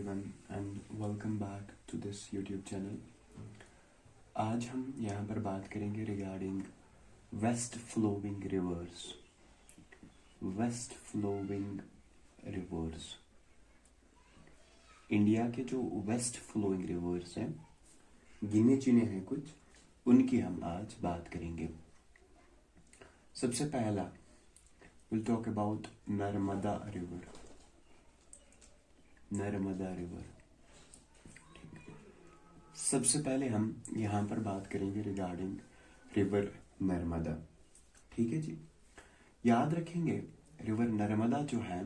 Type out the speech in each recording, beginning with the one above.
everyone and welcome back to this YouTube channel। आज हम यहाँ पर बात करेंगे regarding west flowing rivers. West flowing rivers India के जो वेस्ट फ्लोइंग रिवर्स हैं, गिने चुने हैं कुछ, उनकी हम आज बात करेंगे। सबसे पहला will talk about Narmada river. Narmada river, सबसे पहले हम यहाँ पर बात करेंगे रिगार्डिंग रिवर नर्मदा। ठीक है जी, याद रखेंगे रिवर नर्मदा जो है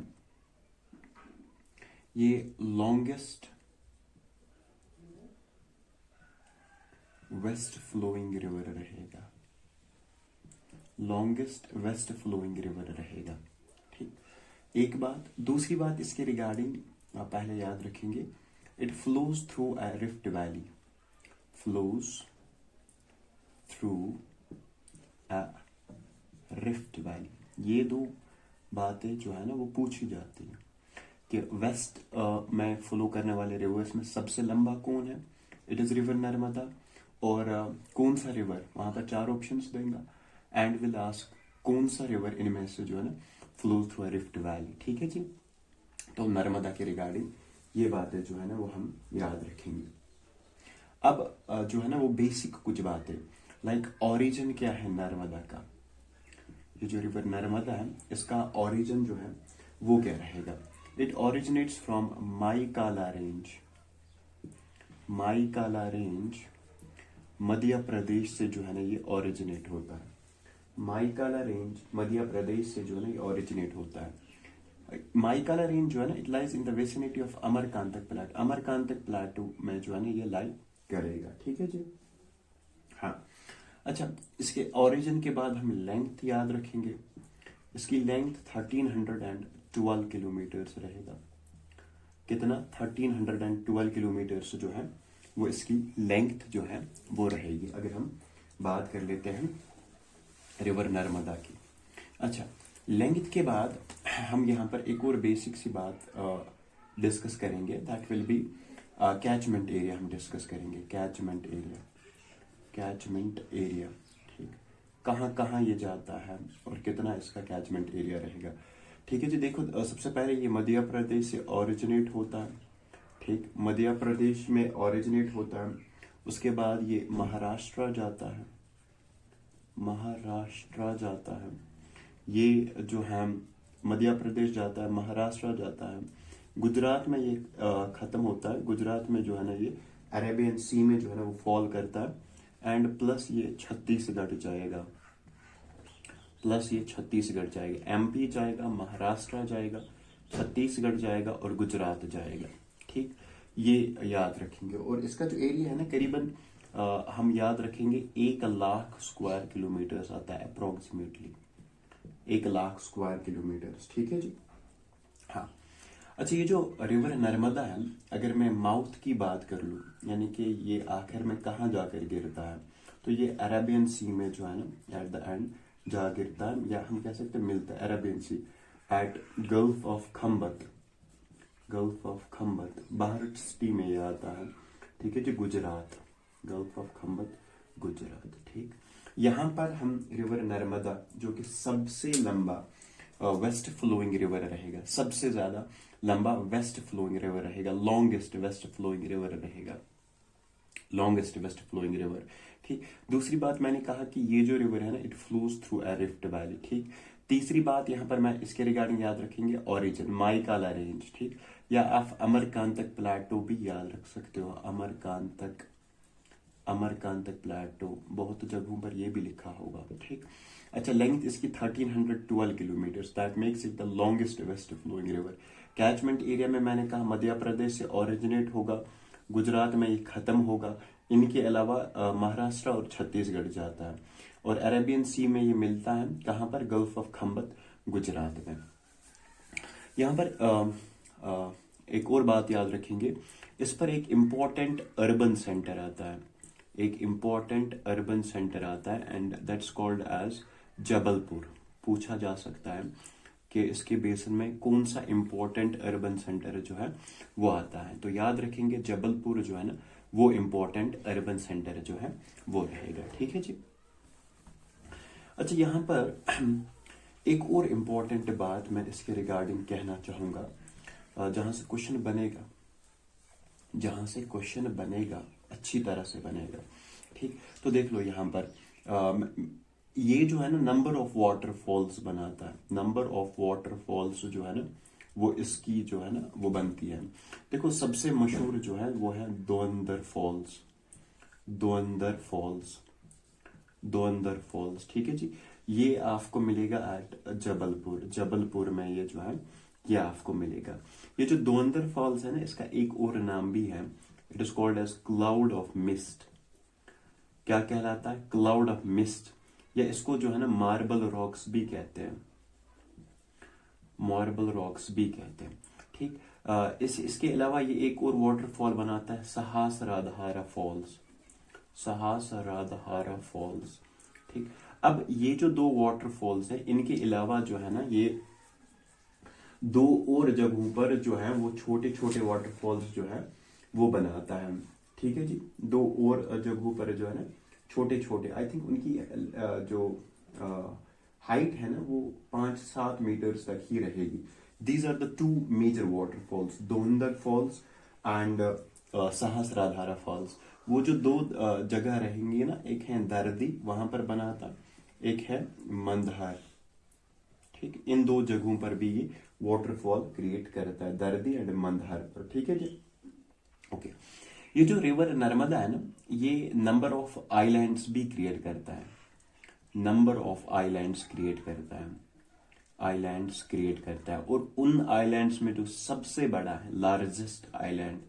ये लॉन्गेस्ट वेस्ट फ्लोइंग रिवर रहेगा। लॉन्गेस्ट वेस्ट फ्लोइंग रिवर रहेगा। ठीक, एक बात। दूसरी बात इसके रिगार्डिंग आप पहले याद रखेंगे, it flows through a rift valley. Flows through a rift valley. ये दो बातें जो है ना वो पूछी जाती हैं कि वेस्ट में फ्लो करने वाले रिवर्स में सबसे लंबा कौन है। It is river Narmada. और कौन सा रिवर, वहां पर चार ऑप्शंस देंगे एंड विल आस्क कौन सा रिवर इनमें से जो है ना flow through a rift valley. ठीक है जी, तो नर्मदा के रिगार्डिंग ये बातें जो है ना वो हम याद रखेंगे। अब जो है ना वो बेसिक कुछ बातें, लाइक ओरिजिन क्या है नर्मदा का। ये जो रिवर नर्मदा है इसका ओरिजिन जो है वो क्या रहेगा। It originates from Maikala range. Maikala range Madhya Pradesh से जो है ना ये ओरिजिनेट होता है। माईकाला रेंज मध्य प्रदेश से जो है ना ये ओरिजिनेट होता है। माईकाला रेंज जो है ना it lies in the vicinity of Amarkantak plateau. Amarkantak plateau में जो है ना ये लाई करेगा। ठीक है जी, हाँ। अच्छा, इसके ओरिजिन के बाद हम लेंथ याद रखेंगे। इसकी लेंथ 1312 किलोमीटर रहेगा। कितना? 1312 किलोमीटर जो है वो इसकी लेंथ जो है वो रहेगी, अगर हम बात कर लेते हैं रिवर नर्मदा की। अच्छा, लेंथ के बाद हम यहाँ पर एक और बेसिक सी बात डिस्कस करेंगे, that will be catchment area. हम डिस्कस करेंगे कैचमेंट एरिया। कैचमेंट एरिया, ठीक, कहाँ कहाँ ये जाता है और कितना इसका कैचमेंट एरिया रहेगा। ठीक है जी, देखो सबसे पहले ये मध्य प्रदेश से ओरिजिनेट होता है। ठीक, मध्य प्रदेश में ओरिजिनेट होता है। उसके बाद ये महाराष्ट्र जाता है। महाराष्ट्र जाता है, ये जो है मध्य प्रदेश जाता है, महाराष्ट्र जाता है, गुजरात में ये खत्म होता है। गुजरात में जो है ना ये अरेबियन सी में जो है ना वो फॉल करता है एंड प्लस ये छत्तीसगढ़ जाएगा। प्लस ये छत्तीसगढ़ जाएगा, एमपी जाएगा, महाराष्ट्र जाएगा, छत्तीसगढ़ जाएगा और गुजरात जाएगा। ठीक, ये याद रखेंगे। और इसका जो एरिया है ना करीबन हम याद रखेंगे 1,00,000 स्क्वायर किलोमीटर आता है अप्रोक्सीमेटली। 1,00,000 square kilometre. ठीक है जी, हाँ। अच्छा, ये जो रिवर नर्मदा है, अगर मैं माउथ की बात कर लूँ, यानी कि ये आखिर में कहाँ जाकर गिरता है, तो ये अरेबियन सी में जो है ना एट द एंड जा गिरता है, या हम कह सकते हैं मिलता है Arabian sea at gulf of Khambhat. Gulf of Khambhat Bharat city में ये आता है। ठीक है जी, गुजरात। Gulf of Khambhat Gujarat. ठीक, यहाँ पर हम रिवर नर्मदा जो कि सबसे लंबा वेस्ट फ्लोइंग रिवर रहेगा, सबसे ज्यादा लंबा वेस्ट फ्लोइंग रिवर रहेगा, लॉन्गेस्ट वेस्ट फ्लोइंग रिवर रहेगा, लॉन्गेस्ट वेस्ट फ्लोइंग रिवर। ठीक, दूसरी बात मैंने कहा कि ये जो रिवर है ना it flows through a rift valley. ठीक, तीसरी बात यहाँ पर मैं इसके रिगार्डिंग याद रखेंगे ओरिजिन माईकाला रेंज। ठीक, या आप अमरकांतक प्लेटो भी याद रख सकते हो। अमरकांतक, अमरकांतक प्लेटो, बहुत जगहों पर ये भी लिखा होगा। ठीक, अच्छा, लेंथ इसकी 1312 kilometre, that makes it the longest west flowing river. Catchment area में मैंने कहा मध्य प्रदेश से ओरिजिनेट होगा, गुजरात में ये खत्म होगा, इनके अलावा महाराष्ट्र और छत्तीसगढ़ जाता है, और अरेबियन सी में ये मिलता है कहाँ पर, गल्फ ऑफ खम्बत गुजरात में। यहाँ पर एक और बात याद रखेंगे, इस पर एक इम्पोर्टेंट अर्बन सेंटर आता है। एक इम्पोर्टेंट अर्बन सेंटर आता है and that's called as Jabalpur. पूछा जा सकता है कि इसके बेसिन में कौन सा इंपॉर्टेंट अर्बन सेंटर जो है वो आता है। तो याद रखेंगे जबलपुर जो है ना वो इंपॉर्टेंट अर्बन सेंटर जो है वो रहेगा। ठीक है जी। अच्छा, यहाँ पर एक और इम्पॉर्टेंट बात मैं इसके रिगार्डिंग कहना चाहूँगा, जहाँ से क्वेश्चन बनेगा अच्छी तरह से बनेगा। ठीक, तो देख लो यहाँ पर ये जो है ना नंबर ऑफ वाटरफॉल्स बनाता है। नंबर ऑफ वाटरफॉल्स जो है ना वो इसकी जो है ना वो बनती है। देखो सबसे मशहूर जो है वो है दोअंदर फॉल्स। दोअंदर फॉल्स, ठीक है जी। ये आपको मिलेगा एट जबलपुर में ये जो है ये आपको मिलेगा। ये जो दोअंदर फॉल्स है ना इसका एक और नाम भी है, it is called as cloud of mist. क्या कहलाता है? क्लाउड ऑफ मिस्ट, या इसको जो है ना मार्बल रॉक्स भी कहते हैं। ठीक, इसके अलावा ये एक और वाटरफॉल बनाता है सहासराधारा फॉल्स। ठीक, अब ये जो दो वाटरफॉल्स है इनके अलावा जो है ना ये दो और जगहों पर जो है वो छोटे छोटे वाटरफॉल्स जो है वो बनाता है। ठीक है जी, दो और जगहों पर जो है ना छोटे छोटे, आई थिंक उनकी जो हाइट है ना वो 5-7 मीटर्स तक ही रहेगी। These are the two major waterfalls, Dhuandhar falls and Sahastradhara falls. वो जो दो जगह रहेंगी ना, एक है दर्दी वहां पर बना था, एक है मंदहार। ठीक, इन दो जगहों पर भी ये वाटरफॉल क्रिएट करता है, दर्दी एंड मंदहार पर। ठीक है जी, ओके। ये जो रिवर नर्मदा है ना ये नंबर ऑफ आइलैंड्स भी क्रिएट करता है। आइलैंड्स क्रिएट करता है और उन आइलैंड्स में जो सबसे बड़ा है, largest island,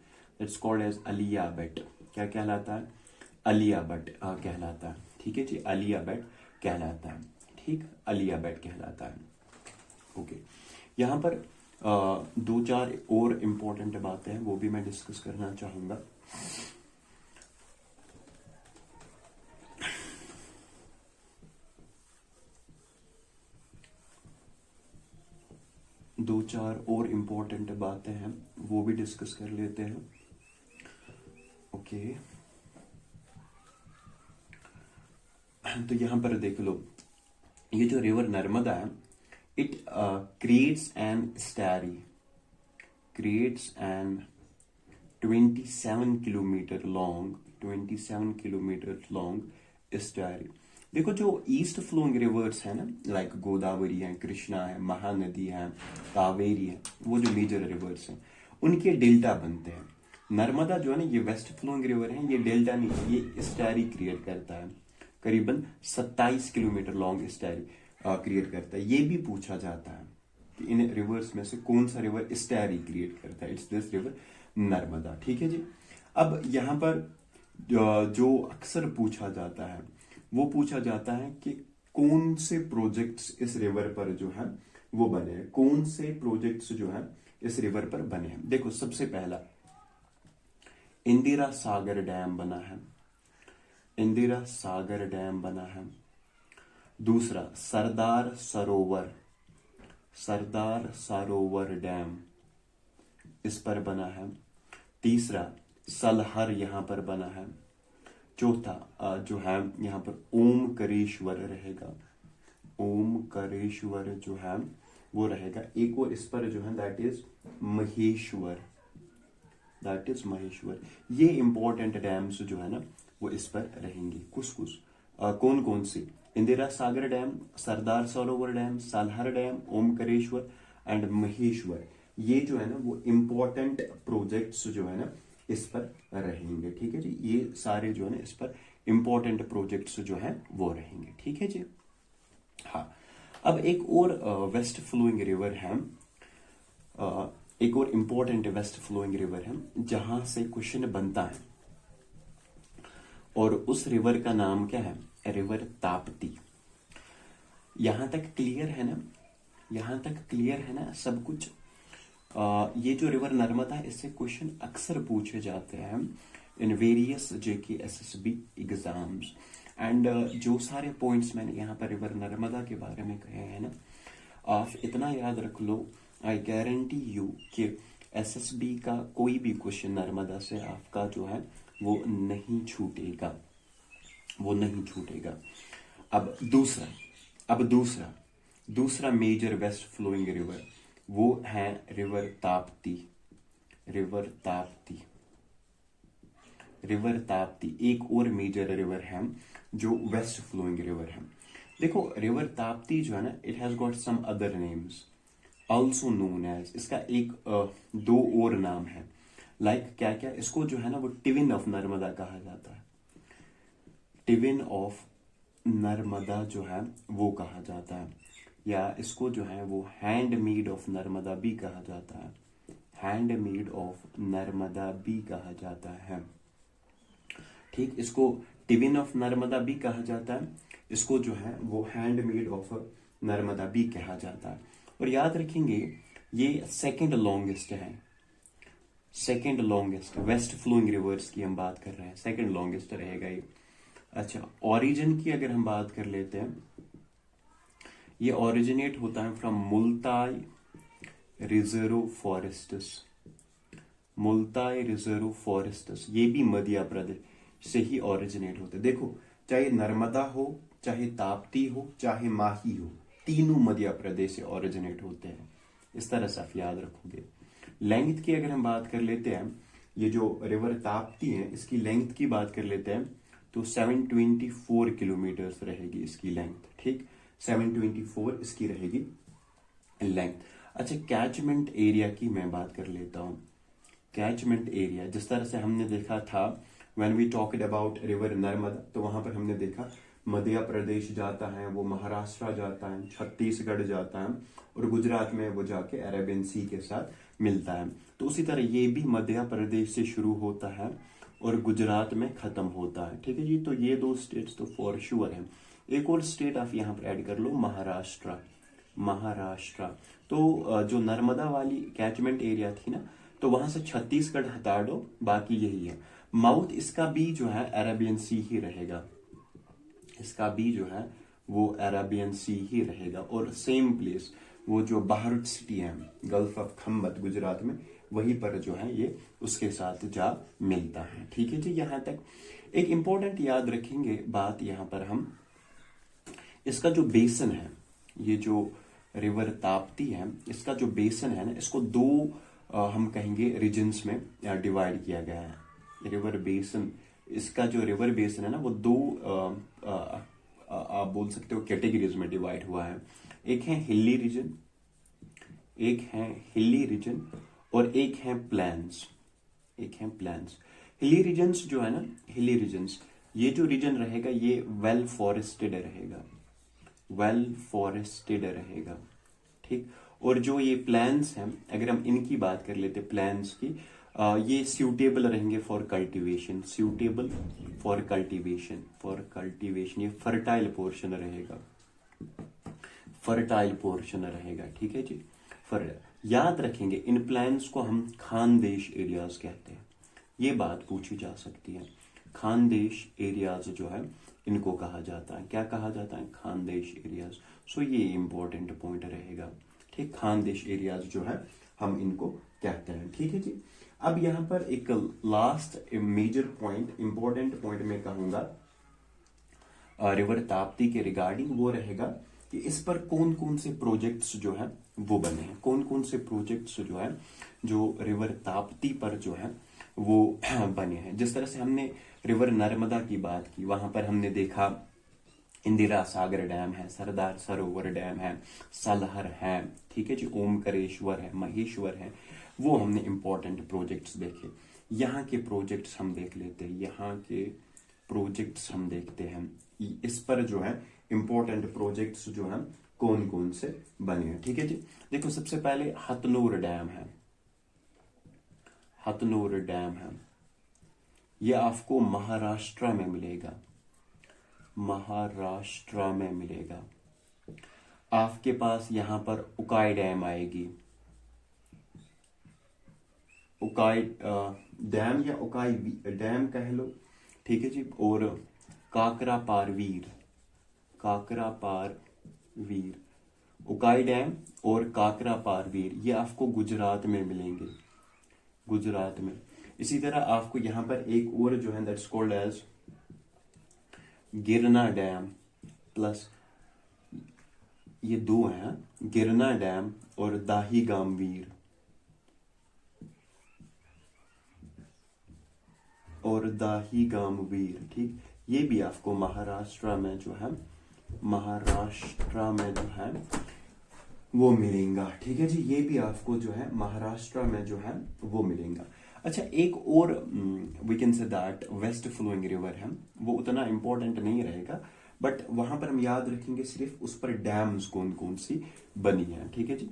it's called as Aliya Bet. क्या कहलाता है? अलिया बेट कहलाता है। ठीक है जी, अलिया बेट कहलाता है। ठीक, अलिया बेट कहलाता है। ओके, यहाँ पर 2-4 और इम्पोर्टेंट बातें हैं वो भी मैं डिस्कस करना चाहूंगा। दो चार और इम्पोर्टेंट बातें हैं वो भी डिस्कस कर लेते हैं। ओके, तो यहां पर देख लो, ये जो रिवर नर्मदा है it creates an 27 kilometre long estuary. देखो जो ईस्ट फ्लोइंग रिवर्स है ना, लाइक गोदावरी है, कृष्णा है, महानदी है, कावेरी है, वो जो मेजर रिवर्स हैं उनके डेल्टा बनते हैं। नर्मदा जो है ना ये वेस्ट फ्लोइंग रिवर है, ये डेल्टा नहीं, ये एस्टैरी क्रिएट करता है। करीबन 27 किलोमीटर लॉन्ग एस्टैरी क्रिएट करता है। ये भी पूछा जाता है कि इन रिवर्स में से कौन सा रिवर एस्टैरी क्रिएट करता है, इट्स दिस रिवर नर्मदा। ठीक है जी। अब यहाँ पर जो अक्सर पूछा जाता है वो पूछा जाता है कि कौन से प्रोजेक्ट्स इस रिवर पर जो है वो बने हैं, कौन से प्रोजेक्ट्स जो है इस रिवर पर बने हैं। देखो सबसे पहला इंदिरा सागर डैम बना है। दूसरा सरदार सरोवर डैम इस पर बना है। तीसरा सलहर यहां पर बना है। चौथा जो है यहाँ पर ओमकारेश्वर रहेगा, ओमकारेश्वर जो है वो रहेगा। एक और इस पर जो है दैट इज महेश्वर। ये इंपॉर्टेंट डैम्स जो है ना वो इस पर रहेंगे। कौन कौन सी? Indira Sagar dam, Sardar Sarovar dam, Salhar dam, Omkareshwar and Maheshwar. ये जो है ना वो इंपॉर्टेंट प्रोजेक्ट्स जो है ना इस पर रहेंगे। ठीक है जी, ये सारे जो है ना इस पर इंपॉर्टेंट प्रोजेक्ट्स जो है वो रहेंगे। ठीक है जी। हाँ, अब एक और वेस्ट फ्लोइंग रिवर है, एक और इंपॉर्टेंट वेस्ट फ्लोइंग रिवर है जहां से क्वेश्चन बनता है, और उस रिवर का नाम क्या है? रिवर ताप्ती। यहां तक क्लियर है ना सब कुछ? ये जो रिवर नर्मदा है इससे क्वेश्चन अक्सर पूछे जाते हैं in various JK SSB exams. And जो सारे पॉइंट्स मैंने यहाँ पर रिवर नर्मदा के बारे में कहे हैं ना, आप इतना याद रख लो, आई गारंटी यू कि एसएसबी का कोई भी क्वेश्चन नर्मदा से आपका जो है वो नहीं छूटेगा, वो नहीं छूटेगा। अब दूसरा मेजर वेस्ट फ्लोइंग रिवर वो है river Tapti. River Tapti, river Tapti एक और मेजर रिवर है जो वेस्ट फ्लोइंग रिवर है। देखो रिवर ताप्ती जो है ना, it has got some other names also known as, इसका एक दो और नाम है। लाइक क्या क्या, इसको जो है ना वो टिविन ऑफ नर्मदा कहा जाता है। टिविन ऑफ नर्मदा जो है वो कहा जाता है, या इसको जो है वो हैंड मेड ऑफ नर्मदा भी कहा जाता है। हैंड मेड ऑफ नर्मदा भी कहा जाता है। ठीक, इसको टिविन ऑफ नर्मदा भी कहा जाता है, इसको जो है वो हैंड मेड ऑफ नर्मदा भी कहा जाता है। और याद रखेंगे ये सेकंड लॉन्गेस्ट है, second longest west flowing rivers की हम बात कर रहे हैं, सेकंड लॉन्गेस्ट रहेगा ये। अच्छा, ओरिजिन की अगर हम बात कर लेते हैं, ये ओरिजिनेट होता है from Multai reserve forests. Multai reserve forests ये भी मध्य प्रदेश से ही ओरिजिनेट होते हैं। देखो चाहे नर्मदा हो, चाहे ताप्ती हो, चाहे माही हो, तीनों मध्य प्रदेश से ओरिजिनेट होते हैं। इस तरह से आप याद रखोगे। लेंथ की अगर हम बात कर लेते हैं, ये जो रिवर ताप्ती है इसकी लेंथ की बात कर लेते हैं तो 724 किलोमीटर रहेगी इसकी लेंथ। ठीक, 724 इसकी रहेगी लेंथ। अच्छा, कैचमेंट एरिया की मैं बात कर लेता हूं। कैचमेंट एरिया जिस तरह से हमने देखा था when we talked about river Narmada, तो वहां पर हमने देखा मध्य प्रदेश जाता है, वो महाराष्ट्र जाता है, छत्तीसगढ़ जाता है और गुजरात में वो जाके अरेबियन सी के साथ मिलता है। तो उसी तरह ये भी मध्य प्रदेश से शुरू होता है और गुजरात में खत्म होता है। ठीक है जी, तो ये दो स्टेट्स तो फॉर श्योर है। एक और स्टेट आप यहाँ पर ऐड कर लो, महाराष्ट्र। महाराष्ट्र तो जो नर्मदा वाली कैचमेंट एरिया थी ना, तो वहां से छत्तीसगढ़ हटा दो, बाकी यही है। माउथ इसका भी जो है अरेबियन सी ही रहेगा, इसका भी जो है वो अरेबियन सी ही रहेगा। और सेम प्लेस वो जो बाहर सिटी है गल्फ ऑफ खम्बत गुजरात में, वहीं पर जो है ये उसके साथ जा मिलता है। ठीक है जी, यहां तक एक इंपॉर्टेंट याद रखेंगे बात, यहां पर हम इसका जो बेसन है, ये जो रिवर ताप्ती है, इसका जो बेसन है ना, इसको दो हम कहेंगे रीजन्स में डिवाइड किया गया है। रिवर बेसन, इसका जो रिवर बेसन है ना वो दो आप बोल सकते हो कैटेगरीज में डिवाइड हुआ है। एक है हिली रीजन, एक है हिली रीजन और एक है प्लेन्स, एक है प्लेन्स। हिली रीजन्स जो है ना, हिली रीजन्स ये जो रीजन रहेगा ये वेल फॉरेस्टेड रहेगा, वेल फॉरेस्टेड रहेगा। ठीक, और जो ये प्लान्स हैं अगर हम इनकी बात कर लेते प्लान्स की, ये सूटेबल रहेंगे for cultivation, suitable for cultivation, for cultivation. ये फर्टाइल पोर्शन रहेगा, फर्टाइल पोर्शन रहेगा। ठीक है जी, याद रखेंगे इन प्लान्स को हम खानदेश एरियाज कहते हैं, ये बात पूछी जा सकती है। खानदेश एरियाज जो है इनको कहा जाता है, क्या कहा जाता है, खानदेश एरियाज। सो ये इंपॉर्टेंट पॉइंट रहेगा। ठीक, खानदेश एरियाज जो है हम इनको कहते हैं। ठीक है जी, अब यहां पर एक last major point, important point मैं कहूंगा रिवर ताप्ती के रिगार्डिंग, वो रहेगा कि इस पर कौन कौन से प्रोजेक्ट्स जो है वो बने हैं, कौन कौन से प्रोजेक्ट्स जो है जो रिवर ताप्ती पर जो है वो बने हैं। जिस तरह से हमने रिवर नर्मदा की बात की, वहां पर हमने देखा इंदिरा सागर डैम है, सरदार सरोवर डैम है, सलहर है, ठीक है जी, ओमकारेश्वर है, महेश्वर है, वो हमने इंपॉर्टेंट प्रोजेक्ट्स देखे। यहाँ के प्रोजेक्ट्स हम देख लेते हैं, यहाँ के प्रोजेक्ट्स हम देखते हैं, इस पर जो है इंपॉर्टेंट प्रोजेक्ट्स जो है कौन कौन से बने हैं। ठीक है जी, देखो सबसे पहले हथनूर डैम है, हथनूर डैम है, ये आपको महाराष्ट्र में मिलेगा, महाराष्ट्र में मिलेगा। आपके पास यहां पर उकाई डैम आएगी, उकाई डैम या उकाई डैम कह लो, ठीक है जी। और काकरा पार वीर, काकरा पार वीर, उकाई डैम और काकरा पारवीर, ये आपको गुजरात में मिलेंगे, गुजरात में। इसी तरह आपको यहाँ पर एक और जो है दैट्स कॉल्ड एज गिरना डैम, प्लस ये दो हैं, गिरना डैम और दाही गामवीर, और दाही गामवीर, ठीक। ये भी आपको महाराष्ट्र में जो है, महाराष्ट्र में जो है वो मिलेगा, ठीक है जी। ये भी आपको जो है महाराष्ट्र में जो है वो मिलेगा। अच्छा, एक और we can say that west flowing river है, वो उतना इंपॉर्टेंट नहीं रहेगा, बट वहां पर हम याद रखेंगे सिर्फ उस पर डैम्स कौन कौन सी बनी है, ठीक है जी।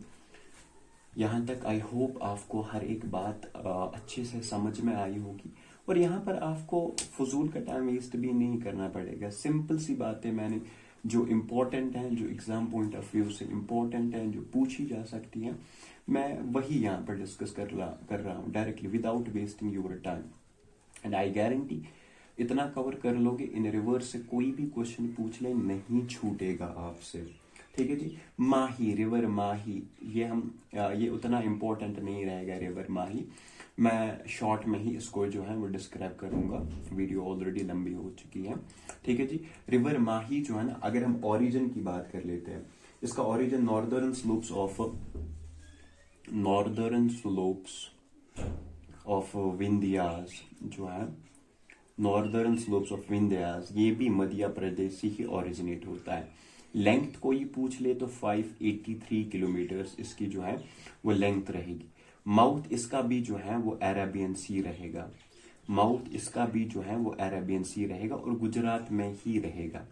यहाँ तक आई होप आपको हर एक बात अच्छे से समझ में आई होगी, और यहाँ पर आपको फजूल का टाइम वेस्ट भी नहीं करना पड़ेगा। सिंपल सी बातें मैंने जो इम्पोर्टेंट हैं, जो एग्जाम पॉइंट ऑफ व्यू से इम्पोर्टेंट हैं, जो पूछी जा सकती हैं, मैं वही यहाँ पर डिस्कस कर रहा हूँ directly without wasting your time. And I guarantee इतना कवर कर लोगे, इन रिवर्स से कोई भी क्वेश्चन पूछ ले नहीं छूटेगा आपसे, ठीक है जी। माही, रिवर माही, ये उतना इम्पोर्टेंट नहीं रहेगा रिवर माही, मैं शॉर्ट में ही इसको जो है वो डिस्क्राइब करूंगा, वीडियो ऑलरेडी लंबी हो चुकी है, ठीक है जी। रिवर माही जो है ना, अगर हम ओरिजिन की बात कर लेते हैं, इसका origin northern slopes of Vindhyas जो है, नॉर्दर्न स्लोप्स ऑफ विंध्यास, ये भी मध्य प्रदेश से ही ओरिजिनेट होता है। लेंथ कोई पूछ ले तो 583 किलोमीटर इसकी जो है वो लेंथ रहेगी। माउथ इसका भी जो है वो अरेबियन सी रहेगा, माउथ इसका भी जो है वो अरेबियन सी रहेगा, और गुजरात में ही रहेगा,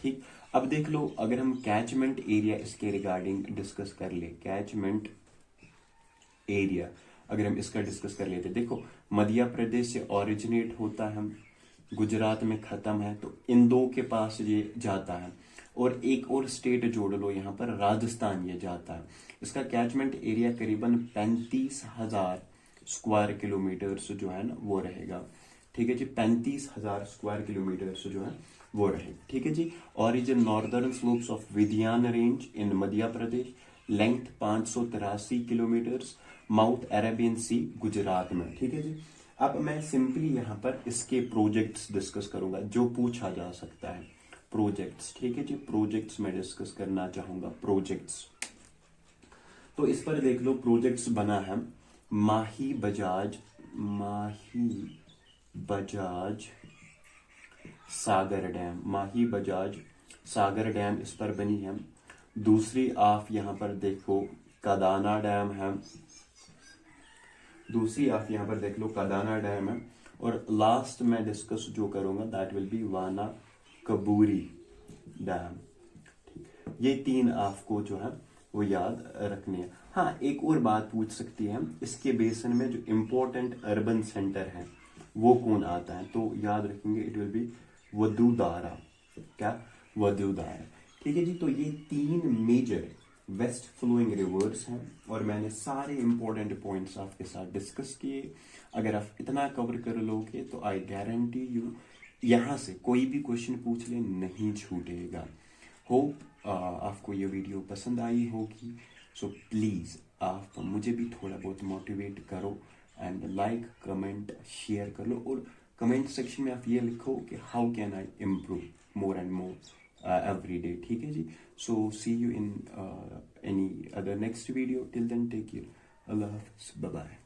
ठीक। अब देख लो, अगर हम कैचमेंट एरिया इसके रिगार्डिंग डिस्कस कर ले, कैचमेंट एरिया अगर हम इसका डिस्कस कर लेते, देखो मध्य प्रदेश से ओरिजिनेट होता है, गुजरात में खत्म है, तो इन दो के पास ये जाता है, और एक और स्टेट जोड़ लो यहाँ पर, राजस्थान ये जाता है। इसका कैचमेंट एरिया करीबन 35,000 स्क्वायर किलोमीटर जो है ना वो रहेगा, ठीक है जी। 35,000 स्क्वायर किलोमीटर जो है वो रहेगा, ठीक है जी। Origin northern slopes of Vindhyan range in Madhya Pradesh, length 583 kilometre, mouth Arabian sea Gujarat में, ठीक है जी। अब मैं सिंपली यहाँ पर इसके प्रोजेक्ट्स डिस्कस करूंगा जो पूछा जा सकता है, प्रोजेक्ट्स, ठीक है जी। प्रोजेक्ट्स में डिस्कस करना चाहूंगा, प्रोजेक्ट्स। तो इस पर देख लो, प्रोजेक्ट्स बना है माही बजाज सागर डैम, माही बजाज सागर डैम इस पर बनी है। दूसरी आप यहां पर देखो कदाना डैम है, दूसरी आप यहां पर देख लो कदाना डैम है, और लास्ट में डिस्कस जो करूंगा दैट विल बी वाना कबूरी डैम, ठीक। ये तीन आपको जो है वो याद रखने हैं। हाँ, एक और बात पूछ सकती है, इसके बेसन में जो इम्पोर्टेंट अर्बन सेंटर है वो कौन आता है, तो याद रखेंगे इट विल बी वडोदरा, क्या, वडोदरा, ठीक है जी। तो ये तीन मेजर वेस्ट फ्लोइंग रिवर्स हैं, और मैंने सारे इंपॉर्टेंट पॉइंट्स आपके साथ डिस्कस किए। अगर आप इतना कवर कर लोगे तो आई गारंटी यू यहां से कोई भी क्वेश्चन पूछ ले नहीं छूटेगा। होप आपको ये वीडियो पसंद आई होगी, सो प्लीज आप मुझे भी थोड़ा बहुत मोटिवेट करो, एंड लाइक कमेंट शेयर कर लो, और कमेंट सेक्शन में आप ये लिखो कि how can I improve more and more every day, ठीक है जी। So see you in any other next video. Till then, take care. Allah Hafiz. Bye bye.